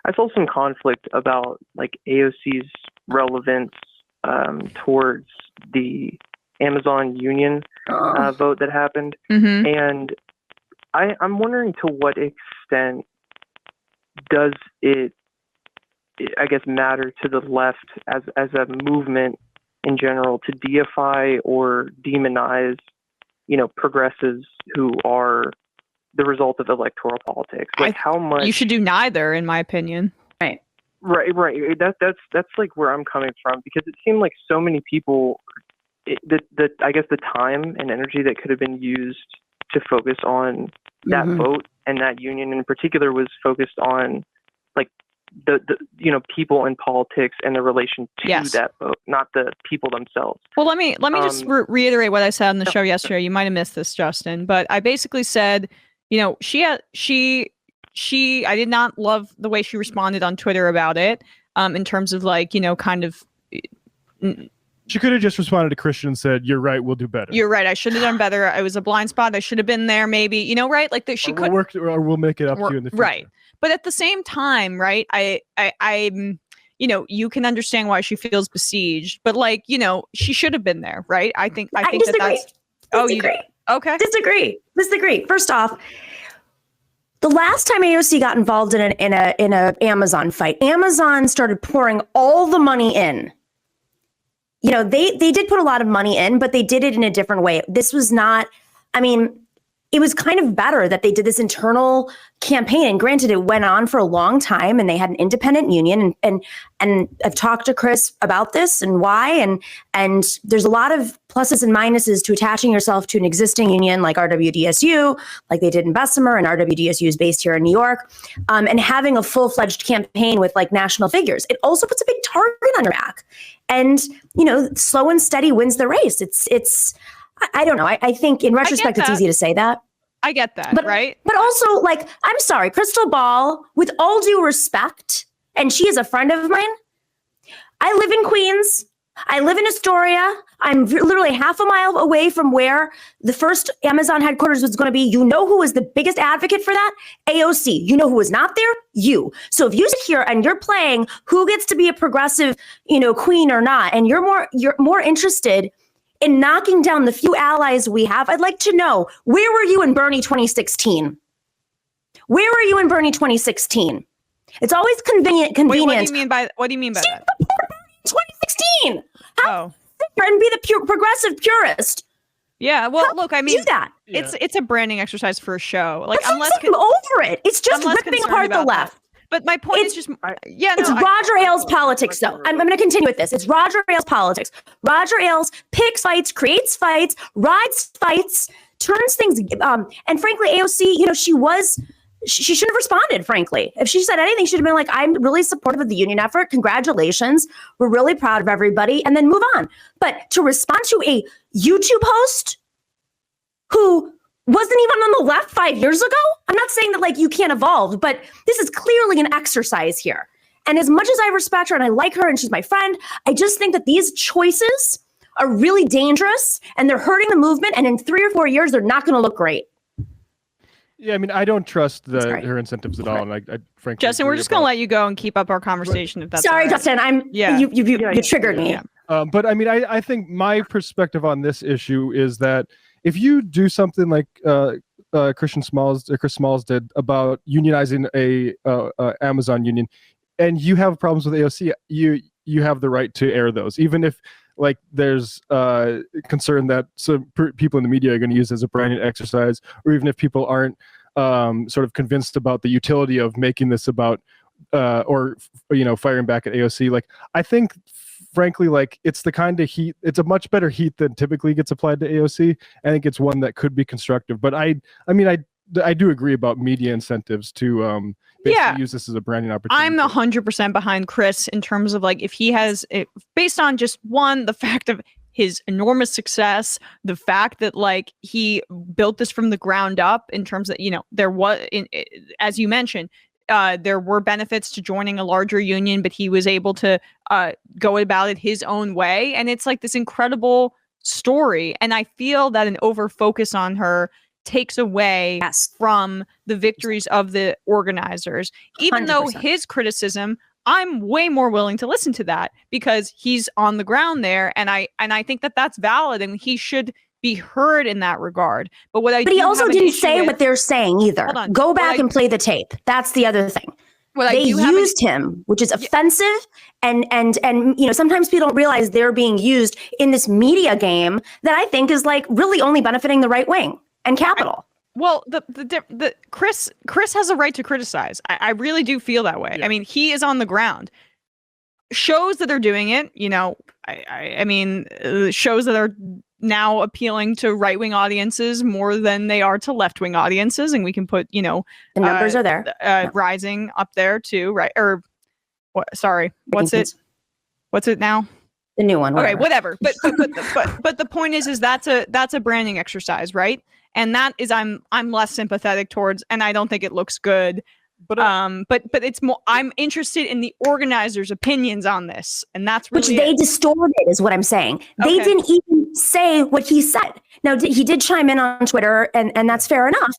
I saw some conflict about like AOC's relevance towards the Amazon union vote that happened, and I'm wondering to what extent does it, I guess, matter to the left as a movement in general to deify or demonize, progressives who are the result of electoral politics. Like how much you should do neither, in my opinion. Right. That's like where I'm coming from, because it seemed like so many people, I guess the time and energy that could have been used to focus on that vote and that union in particular was focused on like the people in politics and the relation to that vote, not the people themselves. Well, let me just reiterate what I said on the show yesterday. You might have missed this, Justin, but I basically said, I did not love the way she responded on Twitter about it, in terms of like, kind of. She could have just responded to Christian and said, "You're right, we'll do better. You're right. I should have done better. I was a blind spot. I should have been there, maybe, right? Like that she could work, or we'll make it up to you in the future." Right. But at the same time, right, I'm, you can understand why she feels besieged, but like, she should have been there, right? I think disagree. that's. Oh, you okay? Disagree. First off, the last time AOC got involved in a Amazon fight, Amazon started pouring all the money in. They did put a lot of money in, but they did it in a different way. This was not, it was kind of better that they did this internal campaign. And granted, it went on for a long time and they had an independent union. And I've talked to Chris about this and why. And there's a lot of pluses and minuses to attaching yourself to an existing union like RWDSU, like they did in Bessemer, and RWDSU is based here in New York, and having a full-fledged campaign with like national figures. It also puts a big target on your back. And, slow and steady wins the race. It's I don't know. I think in retrospect, it's easy to say that. I get that, right? But also, like, I'm sorry, Crystal Ball, with all due respect, and she is a friend of mine. I live in Queens. I live in Astoria. I'm literally half a mile away from where the first Amazon headquarters was going to be. You know who was the biggest advocate for that? AOC. You know who was not there? You. So if you sit here and you're playing who gets to be a progressive, queen or not, and you're more interested in knocking down the few allies we have, I'd like to know, where were you in Bernie 2016? Where were you in Bernie 2016? It's always convenient. Wait, what do you mean by that? 2016. And be the progressive purist. Yeah, well, look, do that. It's a branding exercise for a show. Like, I'm over it. It's just ripping apart the left. But my point is just, it's Roger Ailes politics, though. I'm going to continue with this. It's Roger Ailes politics. Roger Ailes picks fights, creates fights, rides fights, turns things. And frankly, AOC, she shouldn't have responded, frankly. If she said anything, she'd have been like, I'm really supportive of the union effort. Congratulations. We're really proud of everybody. And then move on. But to respond to a YouTube host who wasn't even on the left 5 years ago. I'm not saying that like you can't evolve, but this is clearly an exercise here. And as much as I respect her and I like her and she's my friend, I just think that these choices are really dangerous and they're hurting the movement. And in 3 or 4 years, they're not going to look great. Yeah, I don't trust her incentives at all. And I frankly, Justin, we're just going to let you go and keep up our conversation. If that's sorry, right. Justin, you triggered me. Yeah. But I think my perspective on this issue is that if you do something like Chris Smalls did about unionizing a Amazon union, and you have problems with AOC, you have the right to air those, even if like there's concern that some people in the media are going to use as a branding exercise, or even if people aren't sort of convinced about the utility of making this about or firing back at AOC. Like, I think frankly, like, it's the kind of heat, it's a much better heat than typically gets applied to AOC. I think it's one that could be constructive, but I do agree about media incentives to basically use this as a branding opportunity. I'm 100% behind Chris in terms of like, if he has it, based on just the fact of his enormous success, the fact that like he built this from the ground up in terms of, there was, as you mentioned, there were benefits to joining a larger union, but he was able to go about it his own way. And it's like this incredible story. And I feel that an over focus on her takes away from the victories of the organizers. Even 100%. Though his criticism, I'm way more willing to listen to that because he's on the ground there, and I think that that's valid, and he should be heard in that regard. But he also didn't say what they're saying either. Go back and play the tape. That's the other thing. They used him, which is offensive, and sometimes people don't realize they're being used in this media game that I think is like really only benefiting the right wing and capital. The Chris has a right to criticize. I really do feel that way. Yeah. I mean, he is on the ground. Shows that are doing it, I mean, shows that are now appealing to right-wing audiences more than they are to left-wing audiences, and we can put, the numbers are there. Rising up there too, right? Or what? Sorry, what's it now? The new one. Okay, whatever. But the point is that's a branding exercise, right? And that is I'm less sympathetic towards, and I don't think it looks good. But it's more. I'm interested in the organizers' opinions on this, and that's really which they distorted, is what I'm saying. They didn't even say what he said. Now he did chime in on Twitter, and that's fair enough.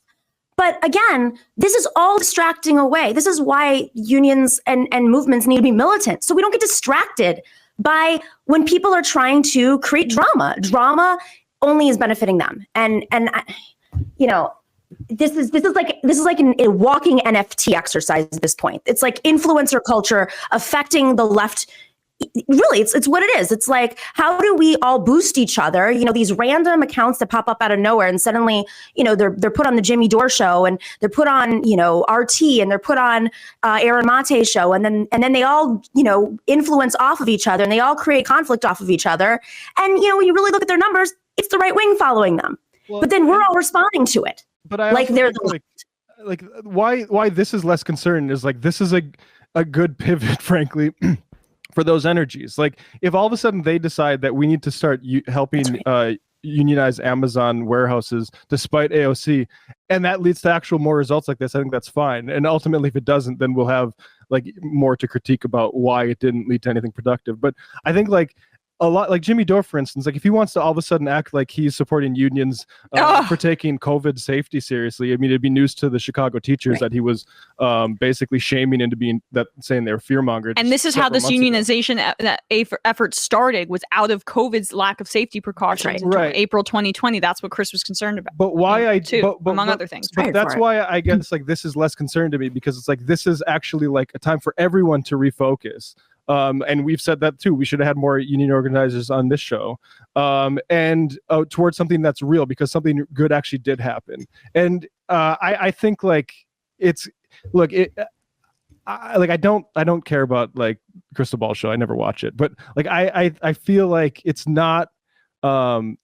But again, this is all distracting away. This is why unions and movements need to be militant, so we don't get distracted by when people are trying to create drama. Drama only is benefiting them, and This is like a walking NFT exercise at this point. It's like influencer culture affecting the left. Really, it's what it is. It's like, how do we all boost each other? These random accounts that pop up out of nowhere, and suddenly, they're put on the Jimmy Dore show, and they're put on, RT, and they're put on Aaron Mate's show, and then they all, influence off of each other, and they all create conflict off of each other. And when you really look at their numbers, it's the right wing following them. Well, but then we're all responding to it. But I like they're like why this is less concerned is like this is a good pivot, frankly, for those energies. Like if all of a sudden they decide that we need to start helping unionize Amazon warehouses despite AOC, and that leads to actual more results like this, I think that's fine. And ultimately, if it doesn't, then we'll have like more to critique about why it didn't lead to anything productive. But I think like a lot, like Jimmy Dore, for instance, like if he wants to all of a sudden act like he's supporting unions for taking COVID safety seriously, I mean, it'd be news to the Chicago teachers that he was basically shaming into saying they were fear-mongers. And this is how this unionization effort started, was out of COVID's lack of safety precautions until April 2020. That's what Chris was concerned about. But why among other things. But that's why I guess like this is less concern to me, because it's like this is actually like a time for everyone to refocus. And we've said that too. We should have had more union organizers on this show, and towards something that's real, because something good actually did happen. And I think like I don't care about like Crystal Ball show. I never watch it, but like I feel like it's not.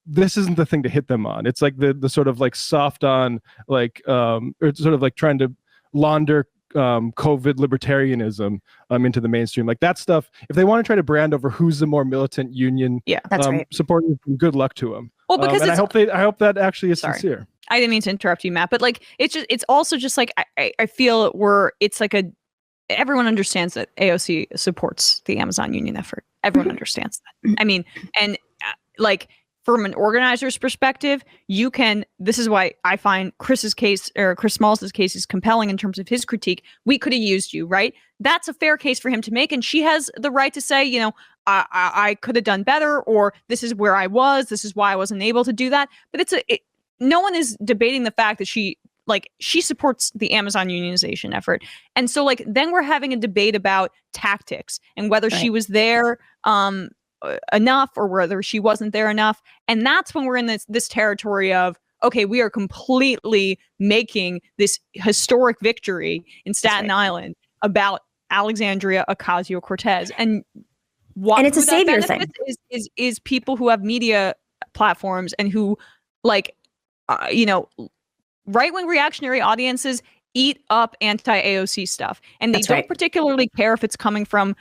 This isn't the thing to hit them on. It's like the sort of like soft on like or sort of like trying to launder COVID libertarianism into the mainstream, like that stuff. If they want to try to brand over who's the more militant union supporter, good luck to them. Well, because and I hope that actually is sincere. I didn't mean to interrupt you, Matt, but like it's also just like I feel it's like everyone understands that AOC supports the Amazon union effort. Everyone understands that. I mean, and like from an organizer's perspective, this is why I find Chris's case, or Chris Smalls' case, is compelling in terms of his critique. We could have used you, right? That's a fair case for him to make. And she has the right to say, I could have done better, or this is where I was. This is why I wasn't able to do that. But no one is debating the fact that she supports the Amazon unionization effort. And so like, then we're having a debate about tactics and whether she was there, enough, or whether she wasn't there enough. And that's when we're in this territory of, okay, we are completely making this historic victory in Staten Island about Alexandria Ocasio-Cortez. And it's a savior thing. Is people who have media platforms and who right-wing reactionary audiences eat up anti-AOC stuff. And they don't particularly care if it's coming from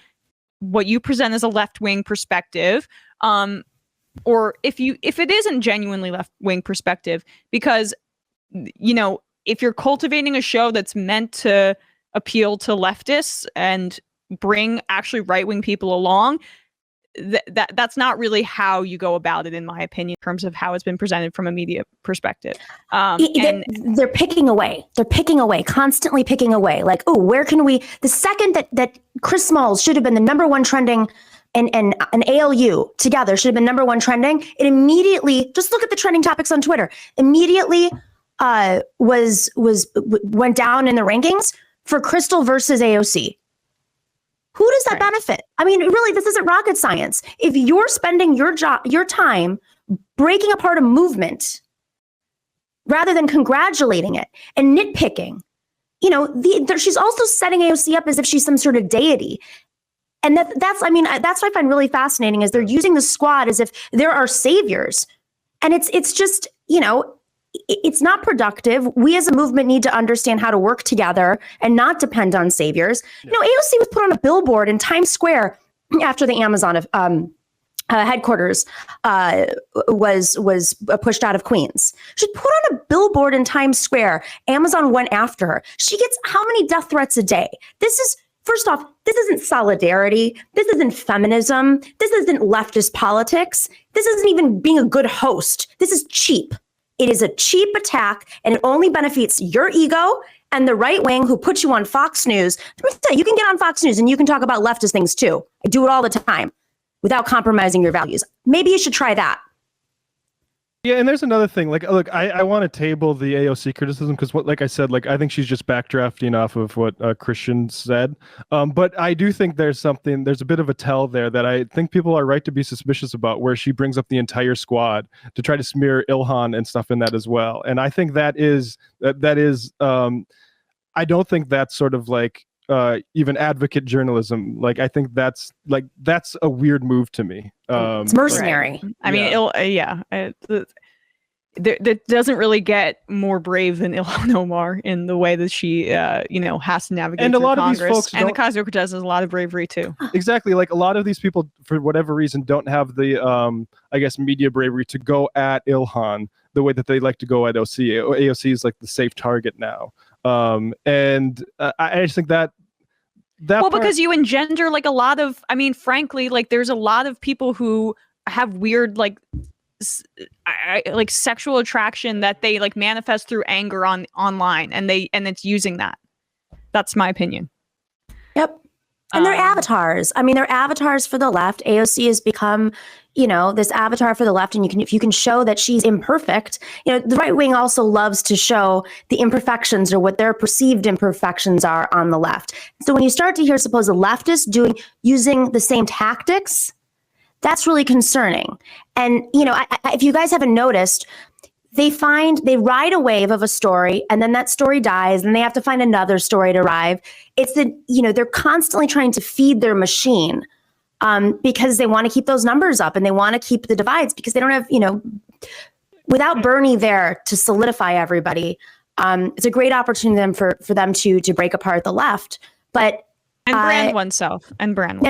what you present as a left-wing perspective, or if it isn't genuinely left-wing perspective, because if you're cultivating a show that's meant to appeal to leftists and bring actually right-wing people along, that's not really how you go about it, in my opinion, in terms of how it's been presented from a media perspective. And they're picking away. They're picking away, constantly picking away. Like, oh, where can we? The second that Chris Smalls should have been the number one trending, and an ALU together should have been number one trending, it immediately, just look at the trending topics on Twitter, immediately went down in the rankings for Crystal versus AOC. Who does that benefit? I mean, really, this isn't rocket science. If you're spending your time breaking apart a movement rather than congratulating it and nitpicking, she's also setting AOC up as if she's some sort of deity. And that's what I find really fascinating is they're using the squad as if there are saviors. And it's just, it's not productive. We as a movement need to understand how to work together and not depend on saviors. Yeah. AOC was put on a billboard in Times Square after the Amazon headquarters was pushed out of Queens. She put on a billboard in Times Square. Amazon went after her. She gets how many death threats a day? First off, this isn't solidarity. This isn't feminism. This isn't leftist politics. This isn't even being a good host. This is cheap. It is a cheap attack, and it only benefits your ego and the right wing who put you on Fox News. You can get on Fox News and you can talk about leftist things too. I do it all the time without compromising your values. Maybe you should try that. Yeah, and there's another thing. Like, look, I want to table the AOC criticism because, like I said, I think she's just backdrafting off of what Christian said. But I do think there's a bit of a tell there that I think people are right to be suspicious about, where she brings up the entire squad to try to smear Ilhan and stuff in that as well. And I think that is I don't think that's sort of even advocate journalism. I think that's a weird move to me. It's mercenary. I mean, that doesn't really get more brave than Ilhan Omar in the way that she, has to navigate and through a lot Congress. Of these folks and the Ocasio-Cortez has a lot of bravery too. Exactly. A lot of these people, for whatever reason, don't have the, media bravery to go at Ilhan the way that they like to go at AOC. AOC is the safe target now. And I just think that because you engender a lot of, frankly, there's a lot of people who have weird sexual attraction that they manifest through anger online, and it's using that. That's my opinion. Yep. And they're avatars. They're avatars for the left. AOC has become, this avatar for the left. And if you can show that she's imperfect, the right wing also loves to show the imperfections or what their perceived imperfections are on the left. So when you start to hear supposed leftists using the same tactics, that's really concerning. And, if you guys haven't noticed, they ride a wave of a story, and then that story dies, and they have to find another story to ride. It's they're constantly trying to feed their machine because they want to keep those numbers up, and they want to keep the divides because they don't have, without Bernie there to solidify everybody. It's a great opportunity for them to break apart the left, but brand oneself and brand.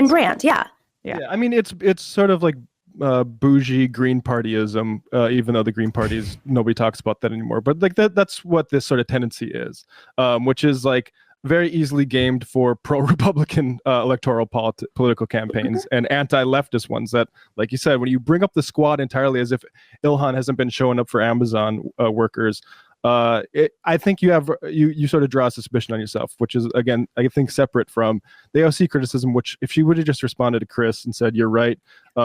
Yeah. It's sort of bougie Green Partyism, even though the Green Parties, nobody talks about that anymore. But that's what this sort of tendency is, which is very easily gamed for pro-Republican electoral political campaigns and anti-leftist ones that, like you said, when you bring up the squad entirely as if Ilhan hasn't been showing up for Amazon workers, I think you sort of draw a suspicion on yourself, which is, again, I think separate from the AOC criticism, which if she would have just responded to Chris and said, you're right,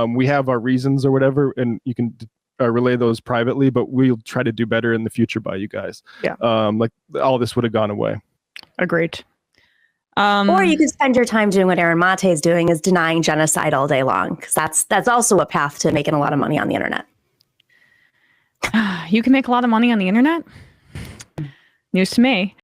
we have our reasons or whatever, and you can relay those privately, but we'll try to do better in the future by you guys. Yeah. All this would have gone away. Agreed. Or you can spend your time doing what Aaron Mate is doing, is denying genocide all day long, because that's also a path to making a lot of money on the internet. You can make a lot of money on the internet? News to me.